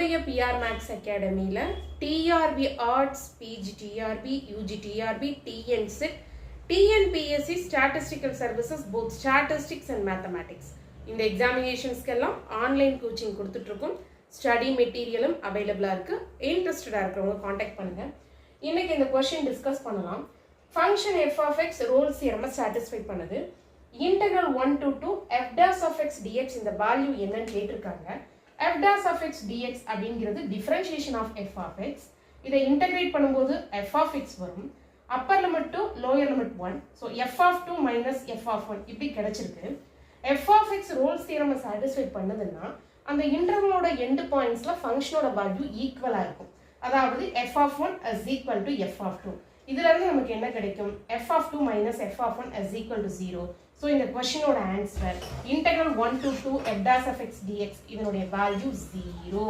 நம்முடைய PR max அகாடமியில் TRB arts PGTRB UGTRB TNSET TNPSC statistical services both statistics and mathematics இந்த எக்ஸாமினேஷன்ஸ்க்கெல்லாம் online coaching கொடுத்துட்ருக்கோம். Study மெட்டீரியலும் அவைலபிளாக இருக்குது. இன்ட்ரெஸ்டடாக இருக்கிறவங்க காண்டாக்ட் பண்ணுங்கள். இன்றைக்கி இந்த கொஷின் டிஸ்கஸ் பண்ணலாம். Function F of X Rolle's தியரமை சாட்டிஸ்ஃபை பண்ணுது. Integral 1 to 2 f dash of x dx இந்த வேல்யூ என்னன்னு கேட்டிருக்காங்க. f dash of x dx அப்படிங்கிறது differentiation of f of x. இதை இன்டெகிரேட் பண்ணும்போது f of x வரும். Upper limit to lower limit 1. So f of 2 minus f of 1 இப்படி கிடைச்சிருக்கு. f of x Rolle's தியரமை சாட்டிஸ்ஃபை பண்ணுதுன்னா அந்த இன்டர்வலோட எண்டு பாயிண்ட்ஸில் ஃபங்க்ஷனோட வேல்யூ ஈக்குவலாக இருக்கும். அதாவது f of 1 is equal to f of 2. இதிலிருந்து நமக்கு என்ன கிடைக்கும்? f of 2 minus f of 1 is equal to 0. So இந்த கொஸ்டினோட answer integral 1 to 2 f dash of x dx இதனுடைய வேல்யூ 0.